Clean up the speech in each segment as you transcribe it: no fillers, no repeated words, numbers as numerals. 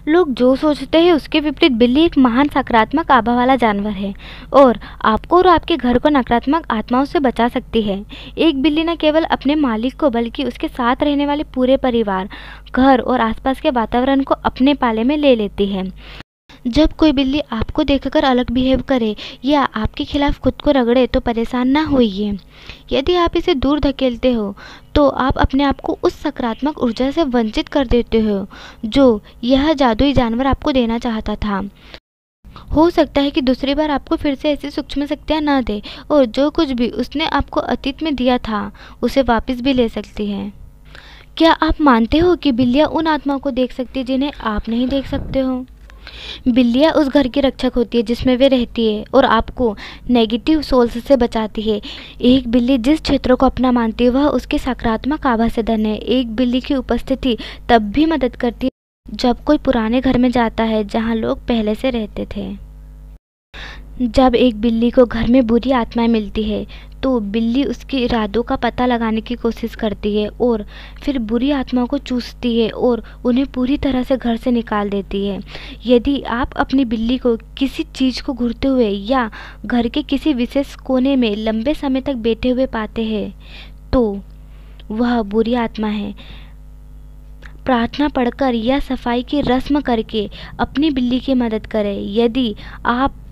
लोग जो सोचते हैं उसके विपरीत बिल्ली एक महान सकारात्मक आभा वाला जानवर है और आपको और आपके घर को नकारात्मक आत्माओं से बचा सकती है। एक बिल्ली न केवल अपने मालिक को बल्कि उसके साथ रहने वाले पूरे परिवार, घर और आसपास के वातावरण को अपने पाले में ले लेती है। जब कोई बिल्ली आपको देखकर अलग बिहेव करे या आपके खिलाफ खुद को रगड़े तो परेशान ना होइए। यदि आप इसे दूर धकेलते हो तो आप अपने आप को उस सकारात्मक ऊर्जा से वंचित कर देते हो जो यह जादुई जानवर आपको देना चाहता था। हो सकता है कि दूसरी बार आपको फिर से ऐसी सूक्ष्म शक्तियाँ ना दे और जो कुछ भी उसने आपको अतीत में दिया था उसे वापस भी ले सकती है। क्या आप मानते हो कि बिल्लियाँ उन आत्माओं को देख सकती है जिन्हें आप नहीं देख सकते हो? बिल्लियाँ उस घर की रक्षक होती है जिसमें वे रहती है और आपको नेगेटिव सोल्स से बचाती है। एक बिल्ली जिस क्षेत्र को अपना मानती है वह उसके सकारात्मक आभा से धन है। एक बिल्ली की उपस्थिति तब भी मदद करती है जब कोई पुराने घर में जाता है जहाँ लोग पहले से रहते थे। जब एक बिल्ली को घर में बुरी आत्माएं मिलती है तो बिल्ली उसके इरादों का पता लगाने की कोशिश करती है और फिर बुरी आत्माओं को चूसती है और उन्हें पूरी तरह से घर से निकाल देती है। यदि आप अपनी बिल्ली को किसी चीज़ को घूरते हुए या घर के किसी विशेष कोने में लंबे समय तक बैठे हुए पाते हैं तो वह बुरी आत्मा है। प्रार्थना पढ़कर या सफाई की रस्म करके अपनी बिल्ली की मदद करें। यदि आप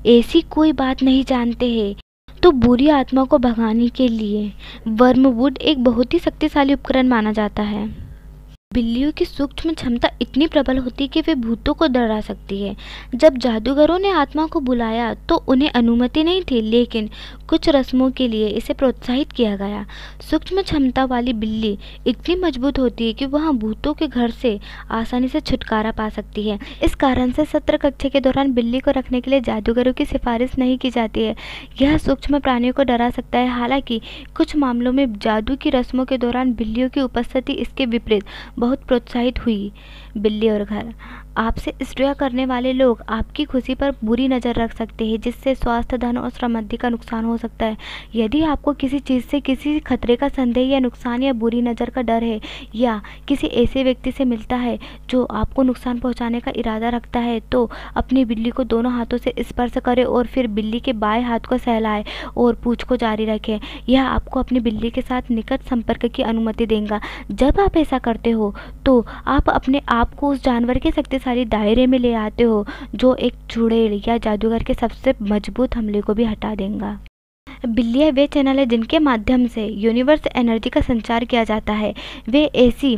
ऐसी कोई बात नहीं जानते हैं तो बुरी आत्मा को भगाने के लिए वर्मवुड एक बहुत ही शक्तिशाली उपकरण माना जाता है। बिल्लियों की सूक्ष्म क्षमता इतनी प्रबल होती है कि वे भूतों को डरा सकती है। जब जादूगरों ने आत्मा को बुलाया तो उन्हें अनुमति नहीं थी, लेकिन कुछ रस्मों के लिए इसे प्रोत्साहित किया गया। सूक्ष्म क्षमता वाली बिल्ली इतनी मजबूत होती है कि वह भूतों के घर से आसानी से छुटकारा पा सकती है। इस कारण से सत्र कक्षा के दौरान बिल्ली को रखने के लिए जादूगरों की सिफारिश नहीं की जाती है। यह सूक्ष्म प्राणियों को डरा सकता है। हालांकि कुछ मामलों में जादू की रस्मों के दौरान बिल्लियों की उपस्थिति इसके विपरीत बहुत प्रोत्साहित हुई। बिल्ली और घर। आपसे ईर्ष्या करने वाले लोग आपकी खुशी पर बुरी नज़र रख सकते हैं, जिससे स्वास्थ्य, धन और समृद्धि का नुकसान हो सकता है। यदि आपको किसी चीज़ से किसी खतरे का संदेह या नुकसान या बुरी नज़र का डर है या किसी ऐसे व्यक्ति से मिलता है जो आपको नुकसान पहुंचाने का इरादा रखता है तो अपनी बिल्ली को दोनों हाथों से स्पर्श करें और फिर बिल्ली के बाएं हाथ को सहलाएं और पूंछ को जारी रखें। यह आपको अपनी बिल्ली के साथ निकट संपर्क की अनुमति देगा। जब आप ऐसा करते हो तो आप अपने आप को उस जानवर के शक्तिशाली दायरे में ले आते हो जो एक चुड़ैल या जादूगर के सबसे मजबूत हमले को भी हटा देगा। बिल्लियाँ वे चैनल है जिनके माध्यम से यूनिवर्स एनर्जी का संचार किया जाता है। वे ऐसी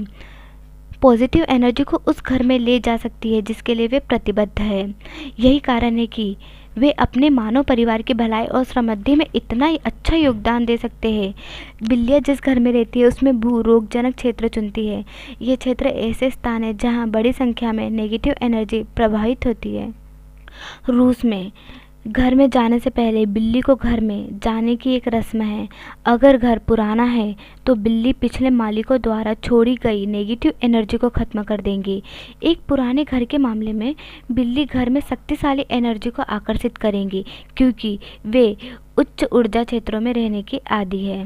पॉजिटिव एनर्जी को उस घर में ले जा सकती है जिसके लिए वे प्रतिबद्ध है। यही कारण है कि वे अपने मानव परिवार की भलाई और समृद्धि में इतना ही अच्छा योगदान दे सकते हैं। बिल्लियाँ जिस घर में रहती है उसमें भू रोगजनक क्षेत्र चुनती है। ये क्षेत्र ऐसे स्थान है जहाँ बड़ी संख्या में नेगेटिव एनर्जी प्रवाहित होती है। रूस में घर में जाने से पहले बिल्ली को घर में जाने की एक रस्म है। अगर घर पुराना है तो बिल्ली पिछले मालिकों द्वारा छोड़ी गई नेगेटिव एनर्जी को खत्म कर देंगी। एक पुराने घर के मामले में बिल्ली घर में शक्तिशाली एनर्जी को आकर्षित करेंगी क्योंकि वे उच्च ऊर्जा क्षेत्रों में रहने की आदी है।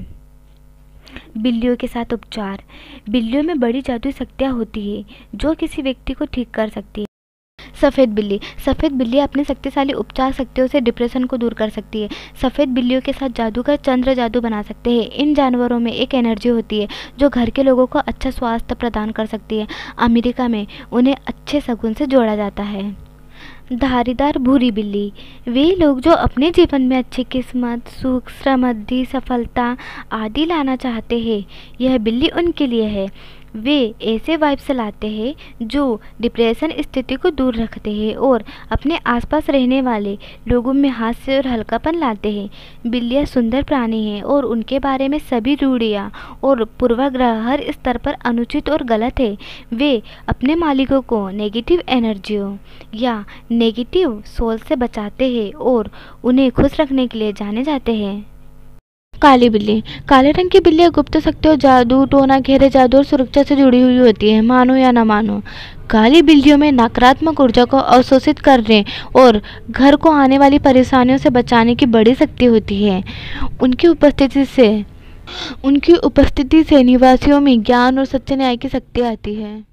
बिल्लियों के साथ उपचार। बिल्लियों में बड़ी जादुई शक्तियाँ होती है जो किसी व्यक्ति को ठीक कर सकती है। सफ़ेद बिल्ली। सफ़ेद बिल्ली अपने शक्तिशाली उपचार शक्तियों से डिप्रेशन को दूर कर सकती है। सफ़ेद बिल्लियों के साथ जादूगर चंद्र जादू बना सकते हैं। इन जानवरों में एक एनर्जी होती है जो घर के लोगों को अच्छा स्वास्थ्य प्रदान कर सकती है। अमेरिका में उन्हें अच्छे शगुन से जोड़ा जाता है। धारीदार भूरी बिल्ली। वे लोग जो अपने जीवन में अच्छी किस्मत, सुख, समृद्धि, सफलता आदि लाना चाहते हैं, यह बिल्ली उनके लिए है। वे ऐसे वाइब्स लाते हैं जो डिप्रेशन स्थिति को दूर रखते हैं और अपने आसपास रहने वाले लोगों में हास्य और हल्कापन लाते हैं। बिल्लियाँ सुंदर प्राणी हैं और उनके बारे में सभी रूढ़ियाँ और पूर्वाग्रह हर स्तर पर अनुचित और गलत है। वे अपने मालिकों को नेगेटिव एनर्जियों या नेगेटिव सोल से बचाते हैं और उन्हें खुश रखने के लिए जाने जाते हैं। काली बिल्ली। काले रंग की बिल्लियाँ गुप्त शक्तियों, जादू टोना, गहरे जादू और सुरक्षा से जुड़ी हुई होती है। मानो या ना मानो, काली बिल्लियों में नकारात्मक ऊर्जा को अवशोषित करने और घर को आने वाली परेशानियों से बचाने की बड़ी शक्ति होती है। उनकी उपस्थिति से निवासियों में ज्ञान और सच्चे न्याय की शक्ति आती है।